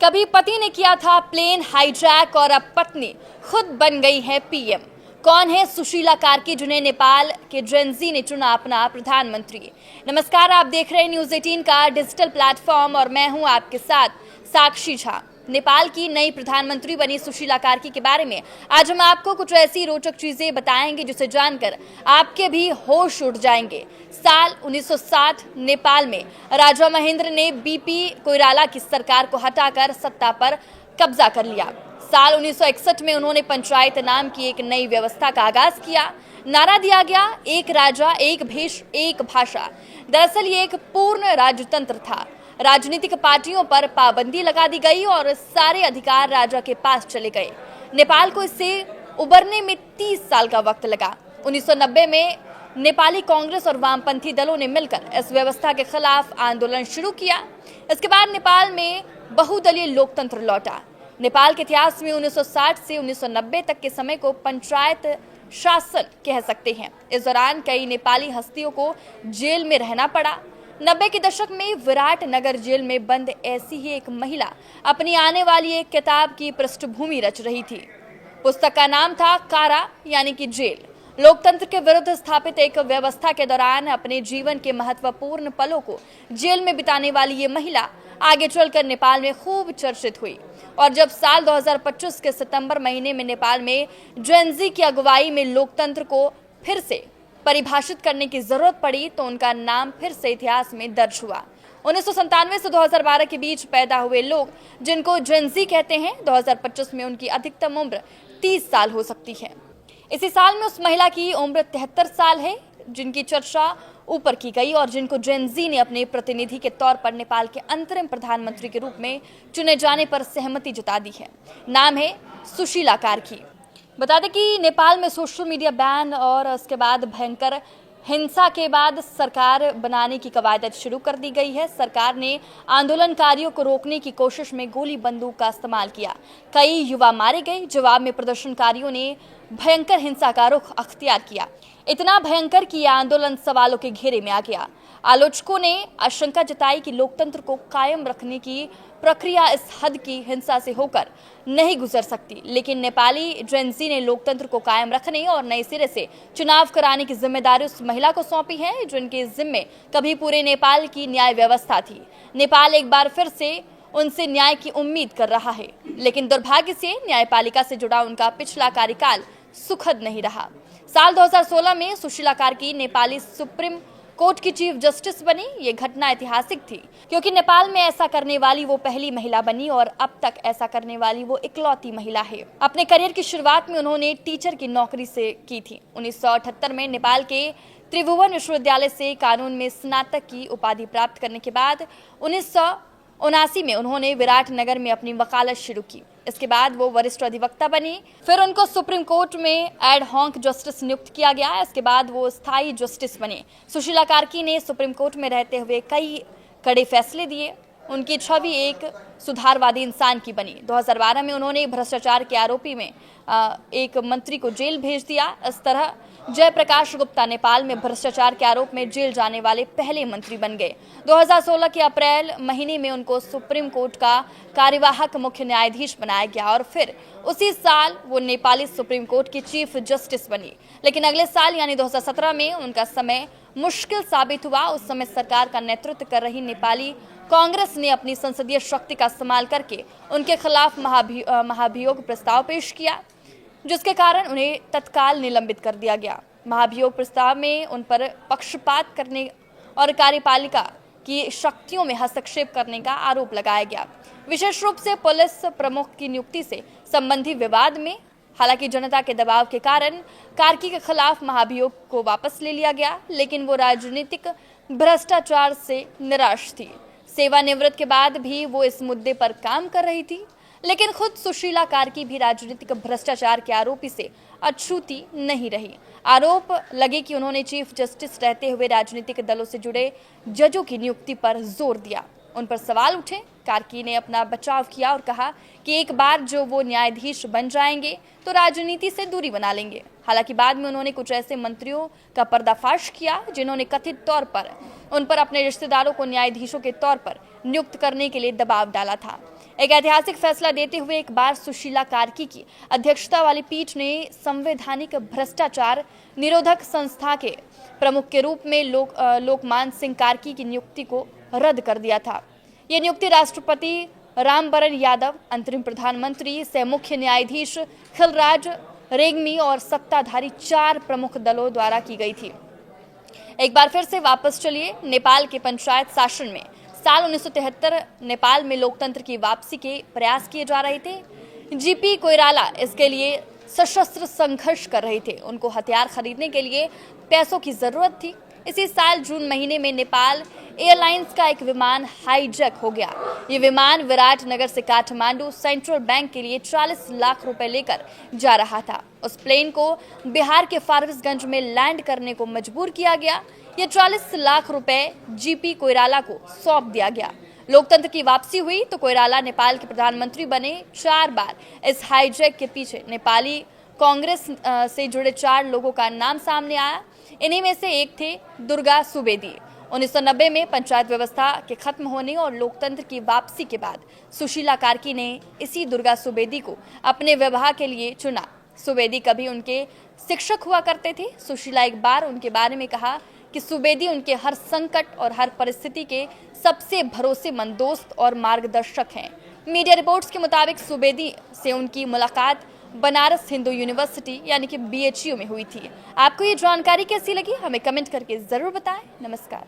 कभी पति ने किया था प्लेन हाईजैक और अब पत्नी खुद बन गई है पीएम। कौन है सुशीला कार्की जिन्हें नेपाल के जेनजी ने चुना अपना प्रधानमंत्री। नमस्कार, आप देख रहे हैं न्यूज 18 का डिजिटल प्लेटफॉर्म और मैं हूं आपके साथ साक्षी झा। नेपाल की नई प्रधानमंत्री बनी सुशीला कार्की के बारे में आज हम आपको कुछ ऐसी रोचक चीजें बताएंगे जिसे जानकर आपके भी होश उड़ जाएंगे। साल 1960 नेपाल में राजा महेंद्र ने बीपी कोइराला की सरकार को हटाकर सत्ता पर कब्जा कर लिया। साल 1961 में उन्होंने पंचायत नाम की एक नई व्यवस्था का आगाज किया। नारा दिया गया, एक राजा एक भेष एक भाषा। दरअसल ये एक पूर्ण राजतंत्र था। राजनीतिक पार्टियों पर पाबंदी लगा दी गई और सारे अधिकार राजा के पास चले गए। नेपाल को इससे उबरने में 30 साल का वक्त लगा। 1990 में नेपाली कांग्रेस और वामपंथी दलों ने मिलकर इस व्यवस्था के खिलाफ आंदोलन शुरू किया। इसके बाद नेपाल में बहुदलीय लोकतंत्र लौटा। नेपाल के इतिहास में 1960 से 1990 तक के समय को पंचायत शासन कह सकते हैं। इस दौरान कई नेपाली हस्तियों को जेल में रहना पड़ा। 90 के दशक में विराट नगर जेल में बंद ऐसी ही एक महिला अपनी आने वाली एक किताब की पृष्ठभूमि रच रही थी। पुस्तक का नाम था कारा यानी कि जेल। लोकतंत्र के विरुद्ध स्थापित एक व्यवस्था के दौरान अपने जीवन के महत्वपूर्ण पलों को जेल में बिताने वाली ये महिला आगे चलकर नेपाल में खूब चर्चित हुई। और जब साल 2025 के सितंबर महीने में नेपाल में जेनजी की अगुवाई में लोकतंत्र को फिर से परिभाषित करने की जरूरत पड़ी तो उनका नाम फिर से इतिहास में दर्ज हुआ। 1997 से 2012 के बीच पैदा हुए लोग जिनको जेनजी कहते हैं, 2025 में उनकी अधिकतम उम्र 30 साल हो सकती है। इसी साल में उस महिला की उम्र 73 साल है जिनकी चर्चा ऊपर की गई और जिनको जेनजी ने अपने प्रतिनिधि के तौर पर नेपाल के अंतरिम प्रधानमंत्री के रूप में चुने जाने पर सहमति जता दी है। नाम है सुशीला कार्की। बता दें कि नेपाल में सोशल मीडिया बैन और उसके बाद भयंकर हिंसा के बाद सरकार बनाने की कवायद शुरू कर दी गई है। सरकार ने आंदोलनकारियों को रोकने की कोशिश में गोली बंदूक का इस्तेमाल किया। कई युवा मारे गए। जवाब में प्रदर्शनकारियों ने भयंकर हिंसा का रुख अख्तियार किया। इतना भयंकर कि यह आंदोलन सवालों के घेरे में आ गया। आलोचकों ने आशंका जताई कि लोकतंत्र को कायम रखने की प्रक्रिया इस हद की हिंसा से होकर नहीं गुजर सकती। लेकिन नेपाली जेनजी ने लोकतंत्र को कायम रखने और नए सिरे से चुनाव कराने की जिम्मेदारी उस महिला को सौंपी है जिनके जिम्मे कभी पूरे नेपाल की न्याय व्यवस्था थी। नेपाल एक बार फिर से उनसे न्याय की उम्मीद कर रहा है, लेकिन दुर्भाग्य से न्यायपालिका से जुड़ा उनका पिछला कार्यकाल सुखद नहीं रहा। साल 2016 में सुशीला कार्की नेपाली सुप्रीम कोर्ट की चीफ जस्टिस बनी। ये घटना ऐतिहासिक थी क्योंकि नेपाल में ऐसा करने वाली वो पहली महिला बनी और अब तक ऐसा करने वाली वो इकलौती महिला है। अपने करियर की शुरुआत में उन्होंने टीचर की नौकरी से की थी। 1978 में नेपाल के त्रिभुवन विश्वविद्यालय से कानून में स्नातक की उपाधि प्राप्त करने के बाद 1979 में उन्होंने विराट नगर में अपनी वकालत शुरू की। इसके बाद वो वरिष्ठ अधिवक्ता बनी। फिर उनको सुप्रीम कोर्ट में एड हॉक जस्टिस नियुक्त किया गया। इसके बाद वो स्थायी जस्टिस बने। सुशीला कार्की ने सुप्रीम कोर्ट में रहते हुए कई कड़े फैसले दिए। उनकी छवि एक सुधारवादी इंसान की बनी। 2012 में उन्होंने भ्रष्टाचार के आरोपी में एक मंत्री को जेल भेज दिया। इस तरह जयप्रकाश गुप्ता नेपाल में भ्रष्टाचार के आरोप में जेल जाने वाले पहले मंत्री बन गए। 2016 के अप्रैल महीने में उनको सुप्रीम कोर्ट का कार्यवाहक मुख्य न्यायाधीश बनाया गया और फिर उसी साल वो नेपाली सुप्रीम कोर्ट की चीफ जस्टिस बनी। लेकिन अगले साल यानी 2017 में उनका समय मुश्किल साबित हुआ। उस समय सरकार का नेतृत्व कर रही नेपाली कांग्रेस ने अपनी संसदीय शक्ति का इस्तेमाल करके उनके खिलाफ महाभियोग प्रस्ताव पेश किया, जिसके कारण उन्हें तत्काल निलंबित कर दिया गया। महाभियोग प्रस्ताव में उन पर पक्षपात करने और कार्यपालिका की शक्तियों में हस्तक्षेप करने का आरोप लगाया गया, विशेष रूप से पुलिस प्रमुख की नियुक्ति से संबंधी विवाद में। हालांकि जनता के दबाव के कारण कार्की के खिलाफ महाभियोग को वापस ले लिया गया, लेकिन वो राजनीतिक भ्रष्टाचार से निराश थी। सेवानिवृत्त के बाद भी वो इस मुद्दे पर काम कर रही थी। लेकिन खुद सुशीला कार्की भी राजनीतिक भ्रष्टाचार के आरोपी से अछूती नहीं रही। आरोप लगे कि उन्होंने चीफ जस्टिस रहते हुए राजनीतिक दलों से जुड़े जजों की नियुक्ति पर जोर दिया। उन पर सवाल उठे। कार्की ने अपना बचाव किया और कहा कि एक बार जो वो न्यायाधीश बन जाएंगे तो राजनीति से दूरी बना लेंगे। हालांकि बाद में उन्होंने कुछ ऐसे मंत्रियों का पर्दाफाश किया जिन्होंने कथित तौर पर उन पर अपने रिश्तेदारों को न्यायाधीशों के तौर पर नियुक्त करने के लिए दबाव डाला था। एक ऐतिहासिक फैसला देते हुए एक बार सुशीला कार्की की अध्यक्षता वाली पीठ ने संवैधानिक भ्रष्टाचार निरोधक संस्था के प्रमुख के रूप में लोकमान सिंह कार्की की नियुक्ति को रद्द कर दिया था। ये नियुक्ति राष्ट्रपति रामबरन यादव, अंतरिम प्रधानमंत्री सह मुख्य न्यायाधीश खिलराज रेग्मी और सत्ताधारी 4 प्रमुख दलों द्वारा की गई थी। एक बार फिर से वापस चलिए नेपाल के पंचायत शासन में। साल 1973 नेपाल में लोकतंत्र की वापसी के प्रयास किए जा रहे थे। जीपी कोइराला इसके लिए सशस्त्र संघर्ष कर रहे थे। उनको हथियार खरीदने के लिए पैसों की जरूरत थी। इसी साल जून महीने में नेपाल एयरलाइंस का एक विमान हाईजैक हो गया। ये विमान विराटनगर से काठमांडू सेंट्रल बैंक के लिए 40 लाख रुपए लेकर जा रहा था। उस प्लेन को बिहार के फारबिसगंज में लैंड करने को मजबूर किया गया। ये 40 लाख रुपए जीपी कोइराला को सौंप दिया गया। लोकतंत्र की वापसी हुई तो कोइराला नेपाल के प्रधानमंत्री बने। 4 बार इस हाईजैक के पीछे नेपाली कांग्रेस से जुड़े 4 लोगों का नाम सामने आया। इन्हीं में से एक थे दुर्गा सुवेदी। 1990 में पंचायत व्यवस्था के खत्म होने और लोकतंत्र की वापसी के बाद सुशीला कार्की ने इसी दुर्गा सुवेदी को अपने विवाह के लिए चुना। सुवेदी कभी उनके शिक्षक हुआ करते थे। सुशीला एक बार उनके बारे में कहा कि सुवेदी उनके हर संकट और हर परिस्थिति के सबसे भरोसेमंद दोस्त और मार्गदर्शक हैं। मीडिया रिपोर्ट्स के मुताबिक सुवेदी से उनकी मुलाकात बनारस हिंदू यूनिवर्सिटी यानी कि BHU में हुई थी। आपको ये जानकारी कैसी लगी हमें कमेंट करके जरूर बताएं। नमस्कार।